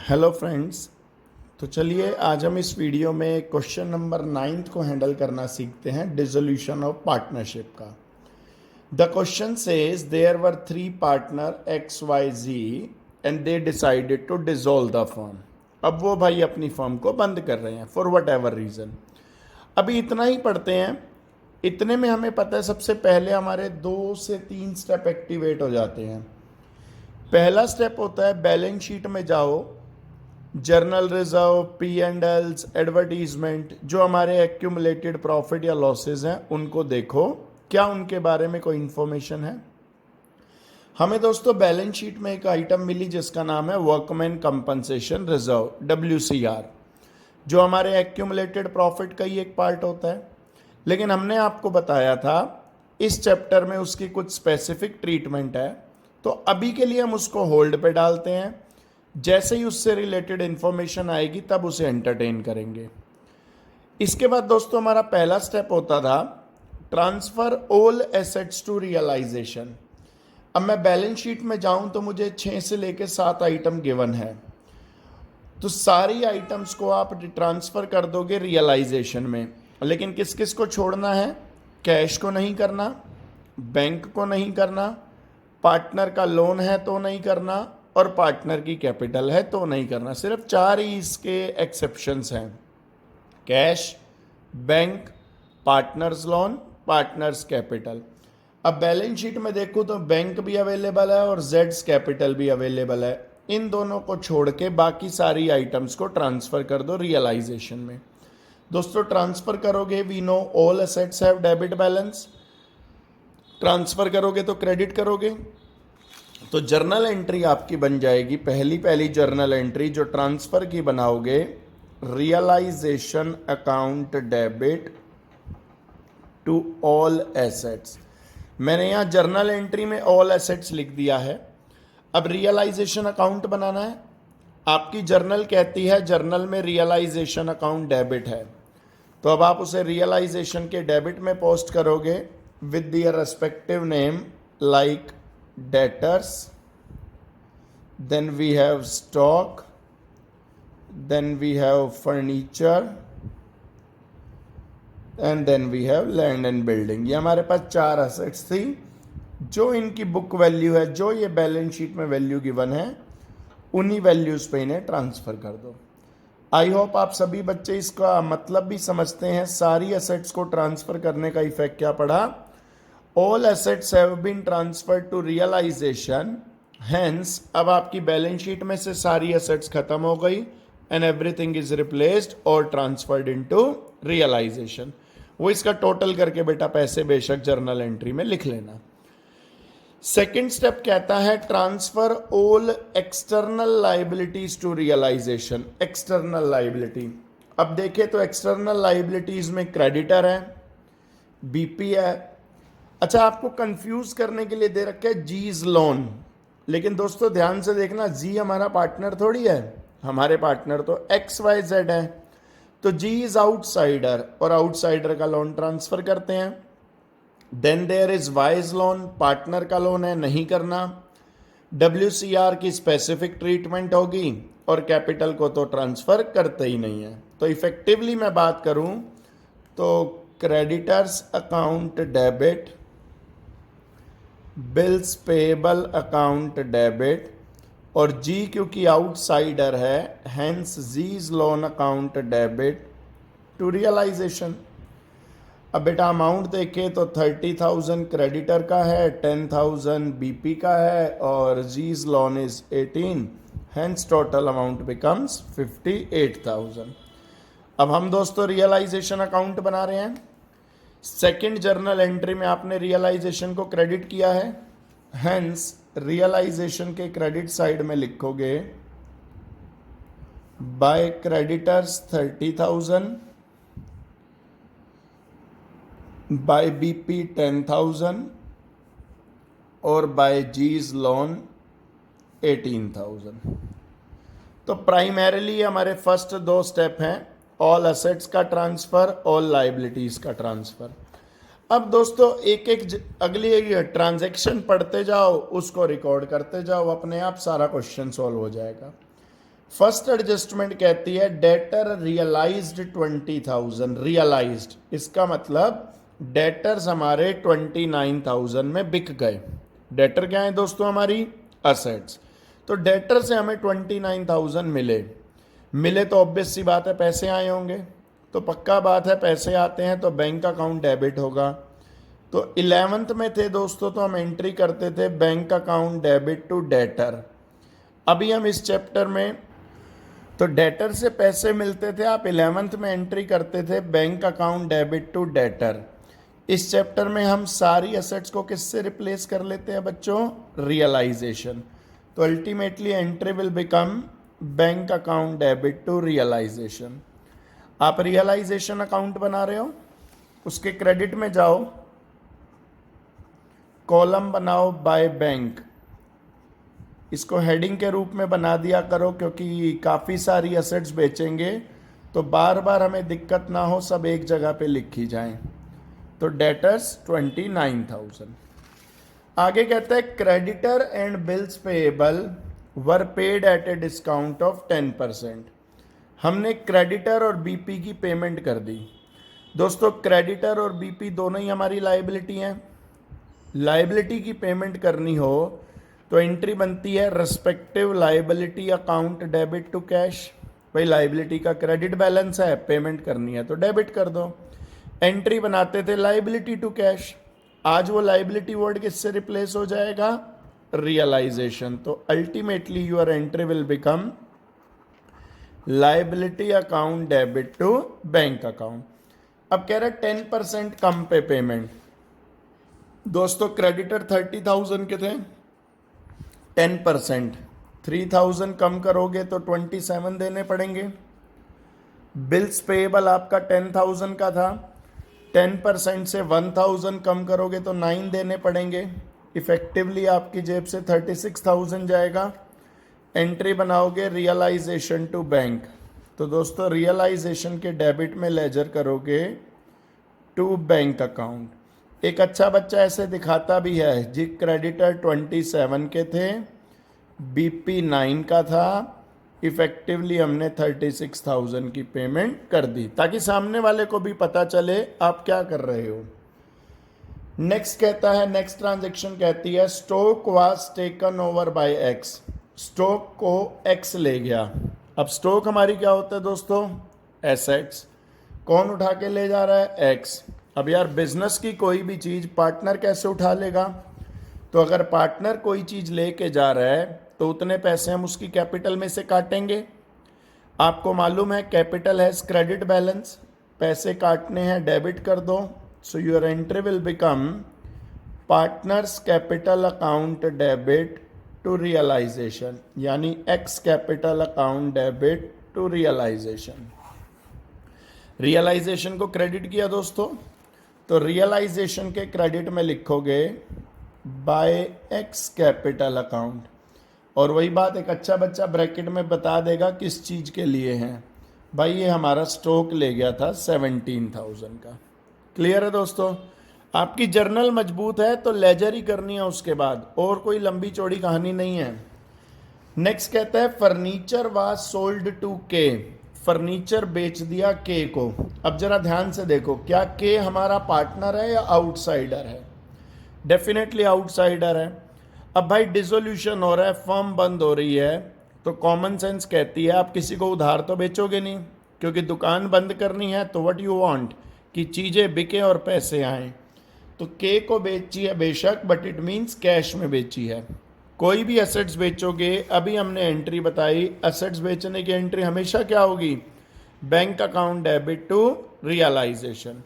Hello friends. तो चलिए आज हम इस वीडियो में क्वेश्चन नंबर 9 को हैंडल करना सीखते हैं, डिसोल्यूशन ऑफ पार्टनरशिप का। The question says there were 3 partner X Y Z and they decided to dissolve the firm. अब वो भाई अपनी फर्म को बंद कर रहे हैं फॉर वट एवर रीज़न। अभी इतना ही पढ़ते हैं। इतने में हमें पता है सबसे पहले हमारे 2 से 3 स्टेप एक्टिवेट हो जाते हैं। पहला स्टेप होता है बैलेंस शीट में जाओ, journal reserve, P and else, advertisement, जो हमारे एक्यूमुलेटेड प्रॉफिट या लॉसेज हैं उनको देखो, क्या उनके बारे में कोई इंफॉर्मेशन है। हमें दोस्तों बैलेंस शीट में एक आइटम मिली जिसका नाम है वर्कमैन कंपनसेशन रिजर्व, WCR, जो हमारे एक्यूमुलेटेड प्रॉफिट का ही एक पार्ट होता है। लेकिन हमने आपको बताया था इस चैप्टर में उसकी कुछ स्पेसिफिक ट्रीटमेंट है, तो अभी के लिए हम उसको होल्ड पे डालते हैं। जैसे ही उससे रिलेटेड इंफॉर्मेशन आएगी तब उसे एंटरटेन करेंगे। इसके बाद दोस्तों हमारा पहला स्टेप होता था transfer all assets to realisation. अब मैं बैलेंस शीट में जाऊं तो मुझे 6 से लेकर 7 आइटम गिवन है, तो सारी आइटम्स को आप ट्रांसफर कर दोगे रियलाइजेशन में। लेकिन किस किस को छोड़ना है? कैश को नहीं करना, बैंक को नहीं करना, पार्टनर का लोन है तो नहीं करना, और पार्टनर की कैपिटल है तो नहीं करना। सिर्फ 4 ही इसके एक्सेप्शंस हैं: cash, bank, partners loan, partners capital. अब बैलेंस शीट में देखूँ तो बैंक भी अवेलेबल है और जेड्स कैपिटल भी अवेलेबल है। इन दोनों को छोड़ के बाकी सारी आइटम्स को ट्रांसफर कर दो रियलाइजेशन में। दोस्तों ट्रांसफर करोगे, we know all assets have debit balance. Transfer करोगे तो क्रेडिट करोगे, तो जर्नल एंट्री आपकी बन जाएगी। पहली जर्नल एंट्री जो ट्रांसफर की बनाओगे, realization account debit to all assets. मैंने यहां जर्नल एंट्री में ऑल एसेट्स लिख दिया है। अब रियलाइजेशन अकाउंट बनाना है। आपकी जर्नल कहती है जर्नल में रियलाइजेशन अकाउंट डेबिट है, तो अब आप उसे रियलाइजेशन के डेबिट में पोस्ट करोगे with their respective name, like debtors, then we have stock, then we have furniture, and then we have land and building। ये हमारे पास 4 असेट्स थी जो इनकी बुक वैल्यू है, जो ये बैलेंस शीट में वैल्यू गिवन है, उन्हीं वैल्यूज पे इन्हें ट्रांसफर कर दो। आई होप आप सभी बच्चे इसका मतलब भी समझते हैं। सारी असेट्स को ट्रांसफर करने का इफेक्ट क्या पड़ा? All assets have been transferred to realization, hence अब आपकी बैलेंस शीट में से सारी assets खत्म हो गई and everything is replaced और transferred into realization। वो इसका टोटल करके बेटा पैसे बेशक जर्नल एंट्री में लिख लेना। सेकेंड स्टेप कहता है transfer all external liabilities to realization. External liability, अब देखें तो एक्सटर्नल लाइबिलिटीज में क्रेडिटर है, बीपी है। अच्छा, आपको कंफ्यूज करने के लिए दे रखा है जीज लोन, लेकिन दोस्तों ध्यान से देखना, जी हमारा पार्टनर थोड़ी है, हमारे पार्टनर तो XYZ है। तो जी इज आउटसाइडर और आउटसाइडर का लोन ट्रांसफर करते हैं। Then there is Y's loan, partner का लोन है, नहीं करना। WCR की स्पेसिफिक ट्रीटमेंट होगी और कैपिटल को तो ट्रांसफर करते ही नहीं है। तो इफेक्टिवली मैं बात करूं तो creditors account debit, bills payable account debit, और जी क्योंकि आउटसाइडर है hence G's loan account debit to realisation. अब बेटा अमाउंट देखे तो 30,000 क्रेडिटर का है, 10,000 बीपी का है और G's loan is 18, hence total amount becomes 58,000। अब हम दोस्तों रियलाइजेशन अकाउंट बना रहे हैं। सेकेंड जर्नल एंट्री में आपने रियलाइजेशन को क्रेडिट किया है, हेंस रियलाइजेशन के क्रेडिट साइड में लिखोगे बाय क्रेडिटर्स 30,000, बाय बीपी 10,000 और बाय जीज लोन 18,000। तो प्राइमरीली हमारे फर्स्ट 2 स्टेप हैं, ऑल असेट्स का ट्रांसफर, ऑल लाइबिलिटीज का ट्रांसफर। अब दोस्तों एक एक अगली ट्रांजैक्शन पढ़ते जाओ, उसको रिकॉर्ड करते जाओ, अपने आप सारा क्वेश्चन सॉल्व हो जाएगा। फर्स्ट एडजस्टमेंट कहती है डेटर रियलाइज्ड 20,000, रियलाइज्ड इसका मतलब डेटर्स हमारे 29,000 में बिक गए। डेटर क्या है दोस्तों? हमारी असेट्स। तो डेटर से हमें 29,000 मिले तो ऑब्वियस सी बात है पैसे आए होंगे। तो पक्का बात है पैसे आते हैं तो बैंक अकाउंट डेबिट होगा। तो 11th में थे दोस्तों तो हम एंट्री करते थे bank account debit to debtor. अभी हम इस चैप्टर में तो डेटर से पैसे मिलते थे, आप 11th में एंट्री करते थे bank account debit to debtor. इस चैप्टर में हम सारी असेट्स को किससे रिप्लेस कर लेते हैं बच्चों? रियलाइजेशन। तो ultimately entry will become bank account debit to realization. आप रियलाइजेशन अकाउंट बना रहे हो, उसके क्रेडिट में जाओ, कॉलम बनाओ बाय बैंक। इसको हेडिंग के रूप में बना दिया करो क्योंकि काफ़ी सारी असेट्स बेचेंगे तो बार बार हमें दिक्कत ना हो, सब एक जगह पे लिखी जाएं। तो डेटर्स 29,000। आगे कहता है creditor and bills payable were paid at a discount of 10%। हमने क्रेडिटर और बीपी की पेमेंट कर दी। दोस्तों क्रेडिटर और बीपी दोनों ही हमारी लायबिलिटी हैं। लायबिलिटी की पेमेंट करनी हो तो एंट्री बनती है respective liability account debit to cash. भाई लायबिलिटी का क्रेडिट बैलेंस है, पेमेंट करनी है तो डेबिट कर दो। एंट्री बनाते थे लायबिलिटी टू कैश, आज वो लायबिलिटी वर्ड किससे रिप्लेस हो जाएगा? रियलाइजेशन। तो ultimately your entry will become liability account debit to bank account. अब कह रहे 10% कम पे पेमेंट। दोस्तों क्रेडिटर 30,000 के थे, 10% 3,000 कम करोगे तो 27 देने पड़ेंगे। बिल्स पेएबल आपका 10,000 का था, 10% से 1,000 कम करोगे तो 9 देने पड़ेंगे। इफेक्टिवली आपकी जेब से 36,000 जाएगा। एंट्री बनाओगे रियलाइजेशन टू बैंक। तो दोस्तों रियलाइजेशन के डेबिट में लेजर करोगे टू बैंक अकाउंट। एक अच्छा बच्चा ऐसे दिखाता भी है जी, क्रेडिटर 27 के थे, बीपी 9 का था, इफेक्टिवली हमने 36,000 की पेमेंट कर दी ताकि सामने वाले को भी पता चले आप क्या कर रहे हो। नेक्स्ट कहता है, नेक्स्ट ट्रांजेक्शन कहती है stock was taken over by x. Stock को एक्स ले गया। अब स्टॉक हमारी क्या होता है दोस्तों? एसेट्स। कौन उठा के ले जा रहा है? एक्स। अब यार बिजनेस की कोई भी चीज़ पार्टनर कैसे उठा लेगा? तो अगर पार्टनर कोई चीज़ लेके जा रहा है तो उतने पैसे हम उसकी कैपिटल में से काटेंगे। आपको मालूम है कैपिटल हैज़ क्रेडिट बैलेंस, पैसे काटने हैं डेबिट कर दो। So your entry will become partners capital account debit to realisation, यानी ex capital account debit to realisation. Realisation को क्रेडिट किया दोस्तों, तो रियलाइजेशन के क्रेडिट में लिखोगे बाय एक्स कैपिटल अकाउंट। और वही बात एक अच्छा बच्चा ब्रैकेट में बता देगा किस चीज़ के लिए है। भाई ये हमारा स्टॉक ले गया था 17,000 का। क्लियर है दोस्तों? आपकी जर्नल मजबूत है तो लेजर ही करनी है उसके बाद, और कोई लंबी चौड़ी कहानी नहीं है। नेक्स्ट कहता है फर्नीचर वाज सोल्ड टू के। फर्नीचर बेच दिया के को। अब जरा ध्यान से देखो, क्या के हमारा पार्टनर है या आउटसाइडर है? डेफिनेटली आउटसाइडर है। अब भाई डिसोल्यूशन हो रहा है, फर्म बंद हो रही है, तो कॉमन सेंस कहती है आप किसी को उधार तो बेचोगे नहीं, क्योंकि दुकान बंद करनी है। तो व्हाट यू वांट कि चीज़ें बिके और पैसे आएँ। तो के को बेची है बेशक, बट इट मीन्स कैश में बेची है। कोई भी एसेट्स बेचोगे, अभी हमने एंट्री बताई, एसेट्स बेचने की एंट्री हमेशा क्या होगी? Bank account debit to realization.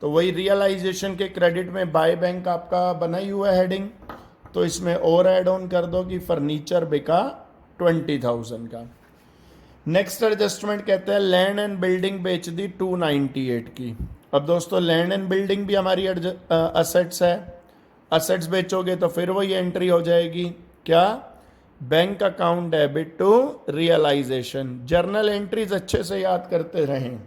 तो वही रियलाइजेशन के क्रेडिट में बाय बैंक आपका बना ही हुआ हेडिंग, तो इसमें और ऐड ऑन कर दो कि फर्नीचर बिका 20,000 का। नेक्स्ट एडजस्टमेंट कहते हैं लैंड एंड बिल्डिंग बेच दी 298 की। अब दोस्तों लैंड एंड बिल्डिंग भी हमारी असेट्स है। असेट्स बेचोगे तो फिर वही एंट्री हो जाएगी, क्या? Bank account debit to realisation. Journal entries अच्छे से याद करते रहें।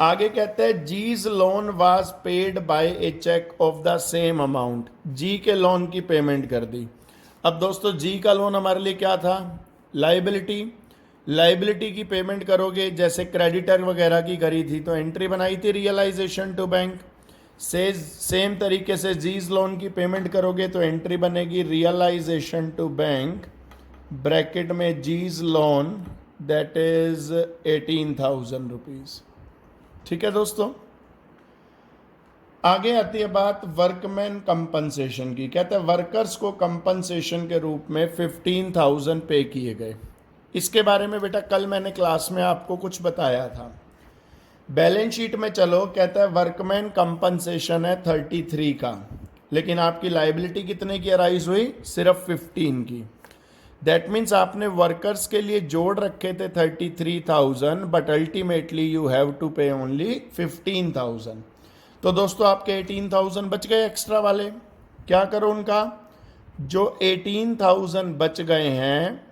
आगे कहते हैं G's loan was paid by a cheque of the same amount. G के लोन की पेमेंट कर दी। अब दोस्तों जी का लोन हमारे लिए क्या था? लाइबिलिटी की पेमेंट करोगे, जैसे क्रेडिटर वगैरह की करी थी तो एंट्री बनाई थी रियलाइजेशन टू बैंक। सेम तरीके से जीज लोन की पेमेंट करोगे तो एंट्री बनेगी रियलाइजेशन टू बैंक, ब्रैकेट में जीज लोन, दैट इज 18,000 रुपीज। ठीक है दोस्तों, आगे आती है बात वर्कमैन कंपनसेशन की। कहते हैं वर्कर्स को कंपनसेशन के रूप में 15,000 पे किए गए। इसके बारे में बेटा कल मैंने क्लास में आपको कुछ बताया था। बैलेंस शीट में चलो, कहता है वर्कमैन कंपनसेशन है 33 का, लेकिन आपकी लाइबिलिटी कितने की अराइज हुई? सिर्फ 15 की। दैट मीन्स आपने वर्कर्स के लिए जोड़ रखे थे 33,000, but ultimately you have to pay only 15,000। तो दोस्तों आपके 18,000 बच गए एक्स्ट्रा वाले। क्या करो, उनका जो 18,000 बच गए हैं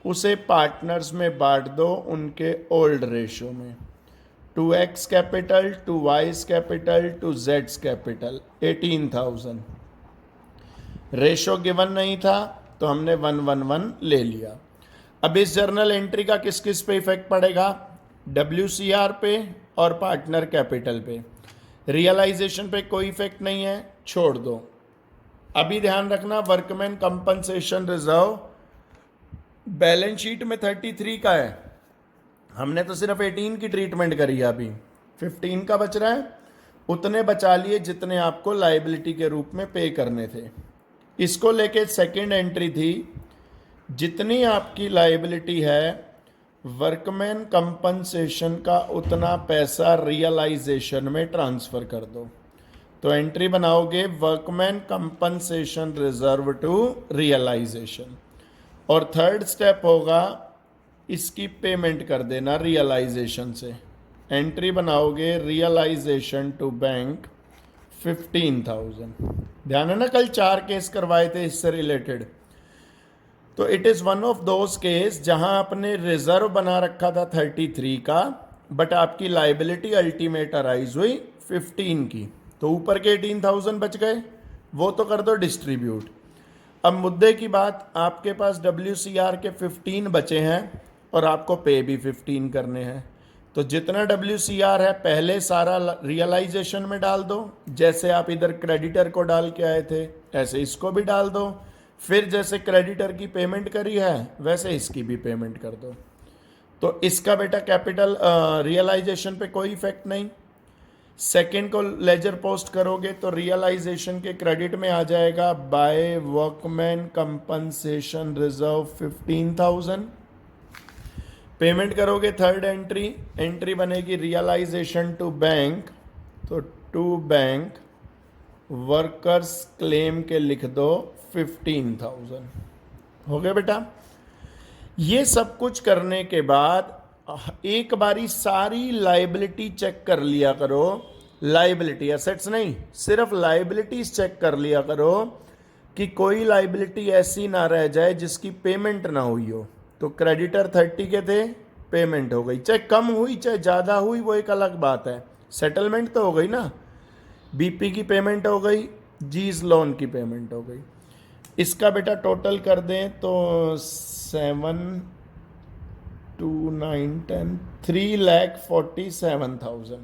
उसे पार्टनर्स में बांट दो उनके ओल्ड रेशो में, 2x capital, 2y capital, 2z capital, 18,000। Ratio given नहीं था तो हमने 111 ले लिया। अब इस जर्नल एंट्री का किस किस पे इफेक्ट पड़ेगा? WCR पे और पार्टनर कैपिटल पे। रियलाइजेशन पे कोई इफेक्ट नहीं है, छोड़ दो। अभी ध्यान रखना, workman compensation reserve balance sheet में 33 का है, हमने तो सिर्फ 18 की ट्रीटमेंट करी है, अभी 15 का बच रहा है। उतने बचा लिए जितने आपको लाइबिलिटी के रूप में पे करने थे। इसको लेके सेकंड एंट्री थी, जितनी आपकी लाइबिलिटी है वर्कमैन कंपनसेशन का उतना पैसा रियलाइजेशन में ट्रांसफर कर दो। तो एंट्री बनाओगे workman compensation reserve to realization, और थर्ड स्टेप होगा इसकी पेमेंट कर देना रियलाइजेशन से। एंट्री बनाओगे रियलाइजेशन टू बैंक 15,000। ध्यान है ना, कल 4 केस करवाए थे इससे रिलेटेड। तो it is one of those case जहां आपने रिजर्व बना रखा था 33 का, बट आपकी लाइबिलिटी अल्टीमेट अराइज हुई 15 की। तो ऊपर के 18,000 बच गए, वो तो कर दो डिस्ट्रीब्यूट। अब मुद्दे की बात, आपके पास WCR के 15 बचे हैं और आपको पे भी 15 करने हैं। तो जितना WCR है पहले सारा रियलाइजेशन में डाल दो, जैसे आप इधर क्रेडिटर को डाल के आए थे ऐसे इसको भी डाल दो। फिर जैसे क्रेडिटर की पेमेंट करी है वैसे इसकी भी पेमेंट कर दो। तो इसका बेटा कैपिटल रियलाइजेशन पे कोई इफेक्ट नहीं। सेकंड को लेजर पोस्ट करोगे तो रियलाइजेशन के क्रेडिट में आ जाएगा by workman compensation reserve 15,000। Payment करोगे थर्ड एंट्री बनेगी रियलाइजेशन टू बैंक, तो टू बैंक वर्कर्स क्लेम के लिख दो 15,000। हो गया बेटा। ये सब कुछ करने के बाद एक बारी सारी लाइबिलिटी चेक कर लिया करो। लाइबिलिटी, एसेट्स नहीं, सिर्फ लाइबिलिटीज चेक कर लिया करो कि कोई लाइबिलिटी ऐसी ना रह जाए जिसकी पेमेंट ना हुई हो। तो क्रेडिटर 30 के थे, पेमेंट हो गई, चाहे कम हुई चाहे ज़्यादा हुई वो एक अलग बात है, सेटलमेंट तो हो गई ना। BP की पेमेंट हो गई, जीज लोन की पेमेंट हो गई। इसका बेटा टोटल कर दें तो 7, 2, 9, 10, 3,47,000।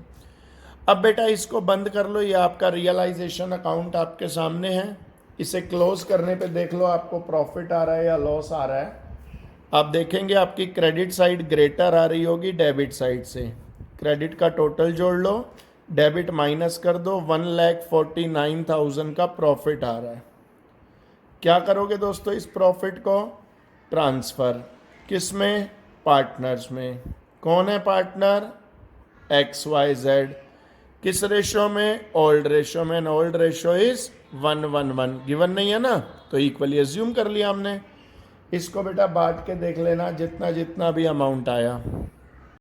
अब बेटा इसको बंद कर लो, ये आपका रियलाइजेशन अकाउंट आपके सामने है। इसे क्लोज करने पे देख लो आपको प्रॉफिट आ रहा है या लॉस आ रहा है। आप देखेंगे आपकी क्रेडिट साइड ग्रेटर आ रही होगी डेबिट साइड से। क्रेडिट का टोटल जोड़ लो, डेबिट माइनस कर दो, 1,49,000 का प्रॉफिट आ रहा है। क्या करोगे दोस्तों इस प्रॉफिट को? ट्रांसफ़र किस में? पार्टनर्स में। कौन है पार्टनर? XYZ। किस रेशो में? ओल्ड रेशो में। ओल्ड रेशो इज 1:1 गिवन नहीं है ना, तो इक्वली एज्यूम कर लिया हमने। इसको बेटा बांट के देख लेना जितना जितना भी अमाउंट आया।